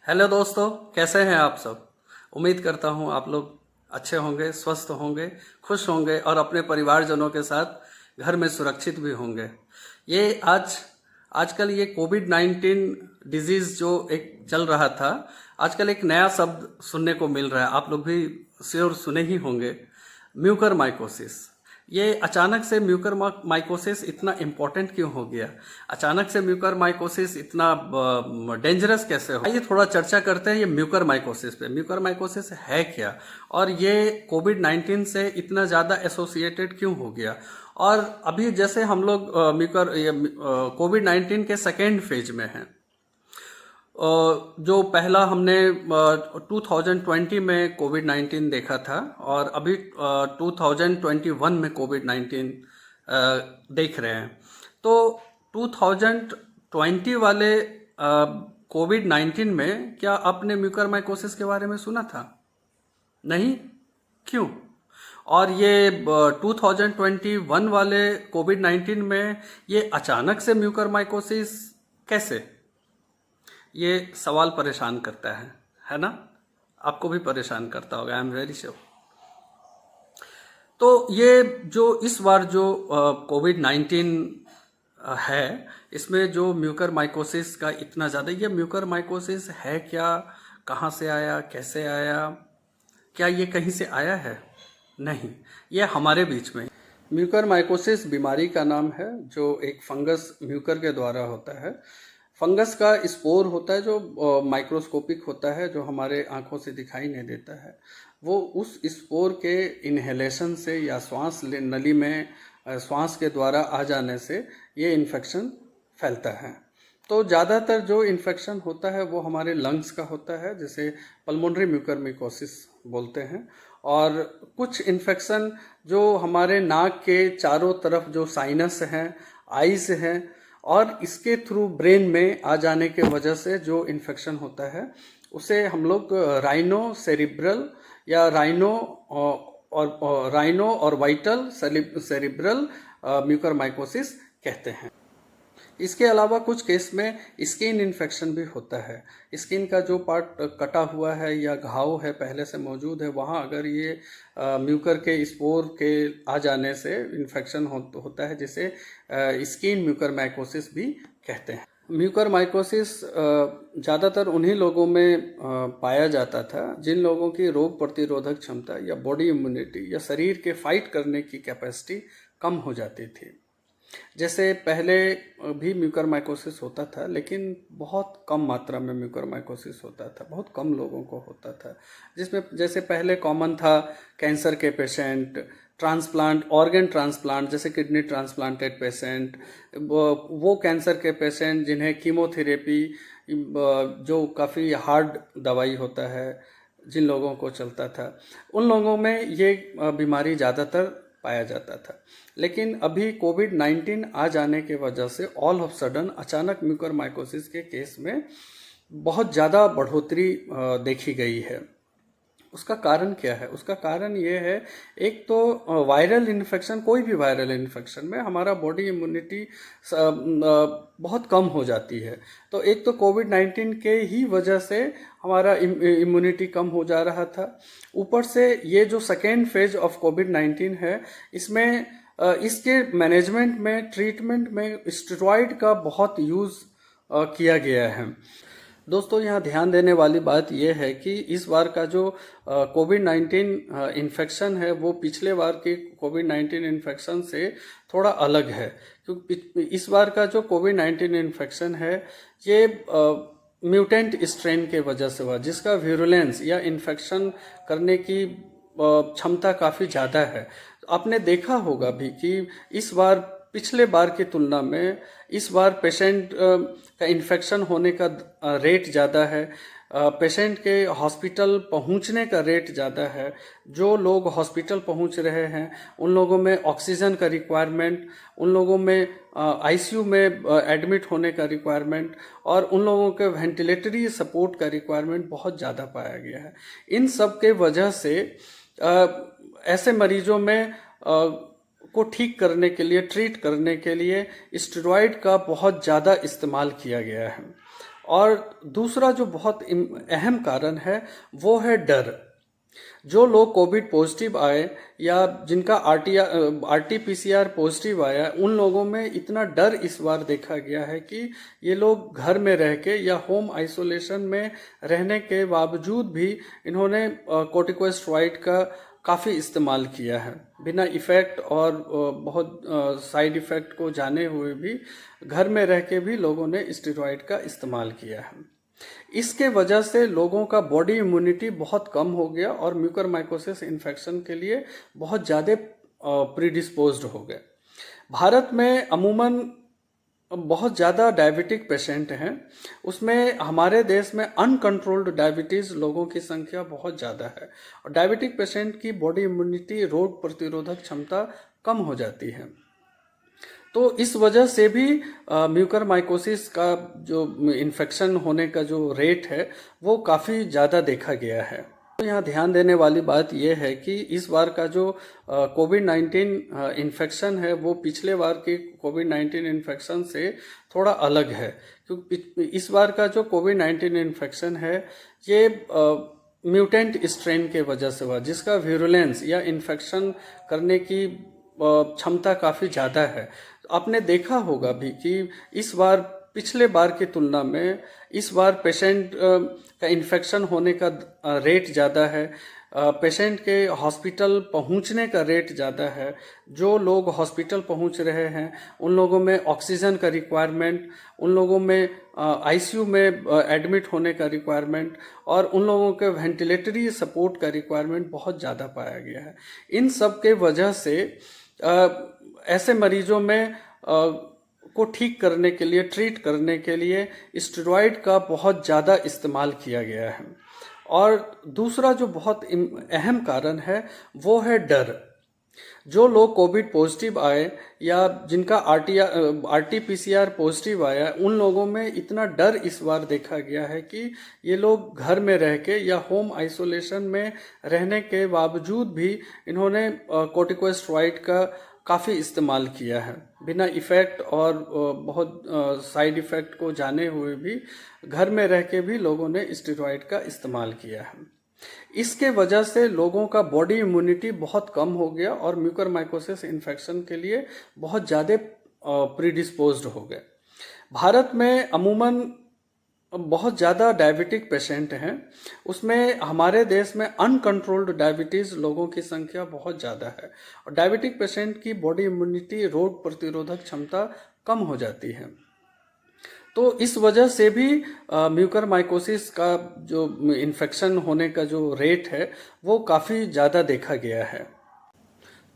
Hello दोस्तों, कैसे हैं आप सब। उम्मीद करता हूं आप लोग अच्छे होंगे, स्वस्थ होंगे, खुश होंगे और अपने परिवारजनों के साथ घर में सुरक्षित भी होंगे। ये आजकल ये कोविड-19 डिजीज जो एक चल रहा था, आजकल एक नया शब्द सुनने को मिल रहा है। आप लोग भी श्योर सुने ही होंगे, म्यूकरमाइकोसिस। ये अचानक से म्यूकरमाइकोसिस इतना इम्पोर्टेंट क्यों हो गया? अचानक से म्यूकरमाइकोसिस इतना डेंजरस कैसे हो? आइए थोड़ा चर्चा करते हैं ये म्यूकरमाइकोसिस पे। म्यूकरमाइकोसिस है क्या और ये कोविड-19 से इतना ज़्यादा एसोसिएटेड क्यों हो गया? और अभी जैसे हम लोग कोविड-19 के सेकेंड फेज में हैं। जो पहला हमने 2020 में कोविड-19 देखा था और अभी 2021 में कोविड-19 देख रहे हैं। तो 2020 वाले कोविड-19 में क्या आपने म्यूकरमाइकोसिस के बारे में सुना था? नहीं? क्यों? और ये 2021 वाले कोविड-19 में ये अचानक से म्यूकरमाइकोसिस कैसे? ये सवाल परेशान करता है ना? आपको भी परेशान करता होगा, आई एम वेरी श्योर। तो ये जो इस बार जो कोविड-19 है, इसमें जो म्यूकरमाइकोसिस का इतना ज़्यादा, ये म्यूकरमाइकोसिस है क्या? कहाँ से आया? कैसे आया? क्या ये कहीं से आया है? नहीं, ये हमारे बीच में। म्यूकरमाइकोसिस बीमारी का नाम है जो एक फंगस म्यूकर के द्वारा होता है। फंगस का स्पोर होता है जो माइक्रोस्कोपिक होता है, जो हमारे आंखों से दिखाई नहीं देता है। वो उस स्पोर के इन्हेलेशन से या श्वास नली में श्वास के द्वारा आ जाने से ये इन्फेक्शन फैलता है। तो ज़्यादातर जो इन्फेक्शन होता है वो हमारे लंग्स का होता है, जिसे पल्मोनरी म्यूकरमाइकोसिस बोलते हैं। और कुछ इन्फेक्शन जो हमारे नाक के चारों तरफ जो साइनस हैं, आईज हैं, और इसके थ्रू ब्रेन में आ जाने के वजह से जो इन्फेक्शन होता है उसे हम लोग राइनो सेरिब्रल या राइनो और वाइटल सेरिब्रल म्यूकरमाइकोसिस कहते हैं। इसके अलावा कुछ केस में स्किन इन्फेक्शन भी होता है। स्किन का जो पार्ट कटा हुआ है या घाव है पहले से मौजूद है, वहाँ अगर ये म्यूकर के स्पोर के आ जाने से इन्फेक्शन होता है, जिसे स्किन म्यूकरमाइकोसिस भी कहते हैं। म्यूकरमाइकोसिस ज़्यादातर उन्हीं लोगों में पाया जाता था जिन लोगों की रोग प्रतिरोधक क्षमता या बॉडी इम्यूनिटी या शरीर के फाइट करने की कैपेसिटी कम हो जाती थी। जैसे पहले भी म्यूकरमाइकोसिस होता था, लेकिन बहुत कम मात्रा में म्यूकरमाइकोसिस होता था, बहुत कम लोगों को होता था। जिसमें जैसे पहले कॉमन था कैंसर के पेशेंट, ट्रांसप्लांट, ऑर्गन ट्रांसप्लांट, जैसे किडनी ट्रांसप्लांटेड पेशेंट, वो कैंसर के पेशेंट जिन्हें कीमोथेरेपी, जो काफ़ी हार्ड दवाई होता है, जिन लोगों को चलता था, उन लोगों में ये बीमारी ज़्यादातर पाया जाता था। लेकिन अभी कोविड-19 आ जाने के वजह से ऑल ऑफ सडन अचानक म्यूकरमाइकोसिस के केस में बहुत ज़्यादा बढ़ोतरी देखी गई है। उसका कारण क्या है? उसका कारण ये है, एक तो वायरल इन्फेक्शन, कोई भी वायरल इन्फेक्शन में हमारा बॉडी इम्यूनिटी बहुत कम हो जाती है। तो एक तो कोविड-19 के ही वजह से हमारा इम्यूनिटी कम हो जा रहा था। ऊपर से ये जो सेकेंड फेज ऑफ कोविड-19 है, इसमें इसके मैनेजमेंट में, ट्रीटमेंट में स्टेरॉइड का बहुत यूज़ किया गया है। दोस्तों, यहाँ ध्यान देने वाली बात यह है कि इस बार का जो कोविड-19 इन्फेक्शन है वो पिछले बार के कोविड-19 इन्फेक्शन से थोड़ा अलग है, क्योंकि इस बार का जो कोविड-19 इन्फेक्शन है ये म्यूटेंट स्ट्रेन के वजह से हुआ, जिसका विरुलेंस या इन्फेक्शन करने की क्षमता काफ़ी ज़्यादा है। आपने देखा होगा भी कि इस बार पिछले बार की तुलना में इस बार पेशेंट का इन्फेक्शन होने का रेट ज़्यादा है, पेशेंट के हॉस्पिटल पहुंचने का रेट ज़्यादा है। जो लोग हॉस्पिटल पहुंच रहे हैं उन लोगों में ऑक्सीजन का रिक्वायरमेंट, उन लोगों में आईसीयू में एडमिट होने का रिक्वायरमेंट, और उन लोगों के वेंटिलेटरी सपोर्ट का रिक्वायरमेंट बहुत ज़्यादा पाया गया है। इन सब के वजह से ऐसे मरीजों में को ठीक करने के लिए, ट्रीट करने के लिए स्टेरॉइड का बहुत ज़्यादा इस्तेमाल किया गया है। और दूसरा जो बहुत अहम कारण है वो है डर। जो लोग कोविड पॉजिटिव आए या जिनका RT-PCR पॉजिटिव आया, उन लोगों में इतना डर इस बार देखा गया है कि ये लोग घर में रह के या होम आइसोलेशन में रहने के बावजूद भी इन्होंने कॉर्टिकोस्टेरॉइड का काफ़ी इस्तेमाल किया है, बिना इफ़ेक्ट और बहुत साइड इफ़ेक्ट को जाने हुए भी घर में रह के भी लोगों ने स्टेरॉइड का इस्तेमाल किया है। इसके वजह से लोगों का बॉडी इम्यूनिटी बहुत कम हो गया और म्यूकरमाइकोसिस इन्फेक्शन के लिए बहुत ज़्यादा प्रीडिस्पोज्ड हो गए। भारत में अमूमन बहुत ज़्यादा डायबिटिक पेशेंट हैं, उसमें हमारे देश में अनकंट्रोल्ड डायबिटीज़ लोगों की संख्या बहुत ज़्यादा है और डायबिटिक पेशेंट की बॉडी इम्यूनिटी, रोग प्रतिरोधक क्षमता कम हो जाती है। तो इस वजह से भी म्यूकरमाइकोसिस का जो इन्फेक्शन होने का जो रेट है वो काफ़ी ज़्यादा देखा गया है। तो यहाँ ध्यान देने वाली बात यह है कि इस बार का जो कोविड-19 इन्फेक्शन है वो पिछले बार के कोविड-19 इन्फेक्शन से थोड़ा अलग है, क्योंकि इस बार का जो कोविड-19 इन्फेक्शन है ये म्यूटेंट स्ट्रेन के वजह से हुआ, जिसका विरुलेंस या इन्फेक्शन करने की क्षमता काफ़ी ज़्यादा है। आपने देखा होगा भी कि इस बार पिछले बार की तुलना में इस बार पेशेंट का इन्फेक्शन होने का रेट ज़्यादा है, पेशेंट के हॉस्पिटल पहुंचने का रेट ज़्यादा है। जो लोग हॉस्पिटल पहुंच रहे हैं उन लोगों में ऑक्सीजन का रिक्वायरमेंट, उन लोगों में ICU में एडमिट होने का रिक्वायरमेंट और उन लोगों के वेंटिलेटरी सपोर्ट का रिक्वायरमेंट बहुत ज़्यादा पाया गया है। इन सब के वजह से ऐसे मरीजों में को ठीक करने के लिए, ट्रीट करने के लिए स्टेरॉइड का बहुत ज़्यादा इस्तेमाल किया गया है। और दूसरा जो बहुत अहम कारण है वो है डर। जो लोग कोविड पॉजिटिव आए या जिनका RT-PCR पॉजिटिव आया, उन लोगों में इतना डर इस बार देखा गया है कि ये लोग घर में रह के या होम आइसोलेशन में रहने के बावजूद भी इन्होंने कॉर्टिकोस्टेरॉइड का काफ़ी इस्तेमाल किया है, बिना इफ़ेक्ट और बहुत साइड इफ़ेक्ट को जाने हुए भी घर में रह के भी लोगों ने स्टेरॉइड का इस्तेमाल किया है। इसके वजह से लोगों का बॉडी इम्यूनिटी बहुत कम हो गया और म्यूकरमाइकोसिस इन्फेक्शन के लिए बहुत ज़्यादा प्रीडिस्पोज्ड हो गए। भारत में अमूमन बहुत ज़्यादा डायबिटिक पेशेंट हैं, उसमें हमारे देश में अनकंट्रोल्ड डायबिटीज़ लोगों की संख्या बहुत ज़्यादा है और डायबिटिक पेशेंट की बॉडी इम्यूनिटी, रोग प्रतिरोधक क्षमता कम हो जाती है। तो इस वजह से भी म्यूकरमाइकोसिस का जो इन्फेक्शन होने का जो रेट है वो काफ़ी ज़्यादा देखा गया है।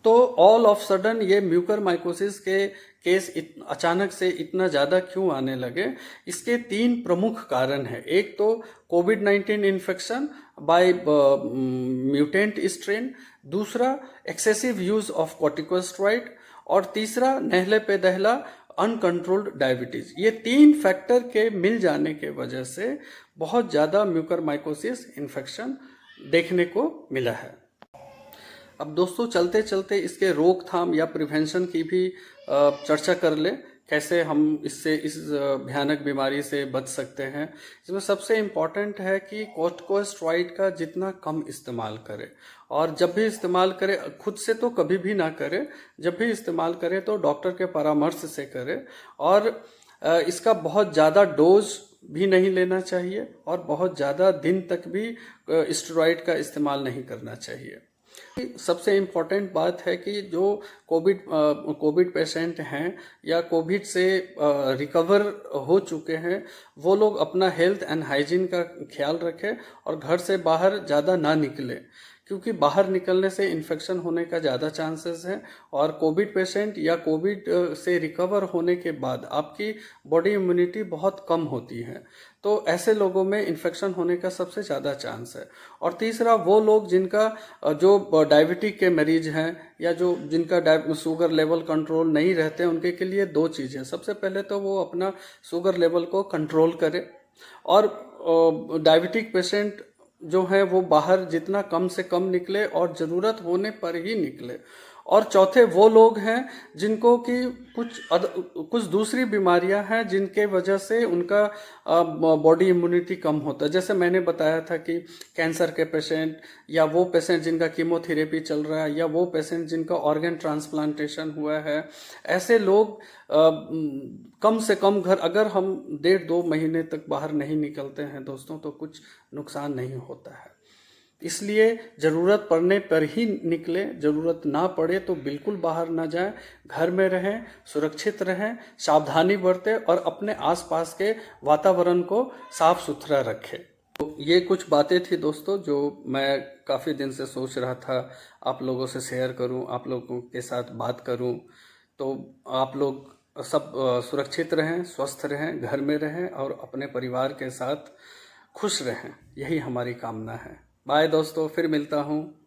तो ऑल ऑफ सडन ये म्यूकरमाइकोसिस के केस अचानक से इतना ज़्यादा क्यों आने लगे, इसके 3 प्रमुख कारण हैं। एक तो कोविड-19 इन्फेक्शन बाय म्यूटेंट स्ट्रेन, दूसरा एक्सेसिव यूज ऑफ कॉर्टिकोस्टेरॉइड और तीसरा नहले पे दहला अनकंट्रोल्ड डायबिटीज। ये 3 फैक्टर के मिल जाने के वजह से बहुत ज़्यादा म्यूकरमाइकोसिस इन्फेक्शन देखने को मिला है। अब दोस्तों चलते चलते इसके रोकथाम या प्रिवेंशन की भी चर्चा कर ले, कैसे हम इस भयानक बीमारी से बच सकते हैं। इसमें सबसे इम्पॉर्टेंट है कि कॉर्टिकोस्टेरॉइड का जितना कम इस्तेमाल करें और जब भी इस्तेमाल करें खुद से तो कभी भी ना करें, जब भी इस्तेमाल करें तो डॉक्टर के परामर्श से करें और इसका बहुत ज़्यादा डोज भी नहीं लेना चाहिए और बहुत ज़्यादा दिन तक भी स्टेरॉइड का इस्तेमाल नहीं करना चाहिए। सबसे इम्पॉर्टेंट बात है कि जो कोविड पेशेंट हैं या कोविड से रिकवर हो चुके हैं वो लोग अपना हेल्थ एंड हाइजीन का ख्याल रखें और घर से बाहर ज़्यादा ना निकलें, क्योंकि बाहर निकलने से इन्फेक्शन होने का ज़्यादा चांसेस है और कोविड पेशेंट या कोविड से रिकवर होने के बाद आपकी बॉडी इम्यूनिटी बहुत कम होती है, तो ऐसे लोगों में इन्फेक्शन होने का सबसे ज़्यादा चांस है। और तीसरा वो लोग जिनका जो डायबिटिक के मरीज हैं या जो जिनका शुगर लेवल कंट्रोल नहीं रहते हैं, उनके के लिए 2 चीज़ें। सबसे पहले तो वो अपना शुगर लेवल को कंट्रोल करें और डायबिटिक पेशेंट जो है वो बाहर जितना कम से कम निकले और ज़रूरत होने पर ही निकले और चौथे वो लोग हैं जिनको कि कुछ दूसरी बीमारियां हैं जिनके वजह से उनका बॉडी इम्यूनिटी कम होता है। जैसे मैंने बताया था कि कैंसर के पेशेंट, या वो पेशेंट जिनका कीमोथेरेपी चल रहा है, या वो पेशेंट जिनका ऑर्गन ट्रांसप्लांटेशन हुआ है, ऐसे लोग कम से कम घर अगर हम 1.5-2 महीने तक बाहर नहीं निकलते हैं दोस्तों, तो कुछ नुकसान नहीं होता है। इसलिए ज़रूरत पड़ने पर ही निकले, ज़रूरत ना पड़े तो बिल्कुल बाहर ना जाएं, घर में रहें, सुरक्षित रहें, सावधानी बरतें और अपने आसपास के वातावरण को साफ सुथरा रखें। तो ये कुछ बातें थी दोस्तों जो मैं काफ़ी दिन से सोच रहा था आप लोगों से शेयर करूं, आप लोगों के साथ बात करूं। तो आप लोग सब सुरक्षित रहें, स्वस्थ रहें, घर में रहें और अपने परिवार के साथ खुश रहें, यही हमारी कामना है। बाय दोस्तों, फिर मिलता हूँ।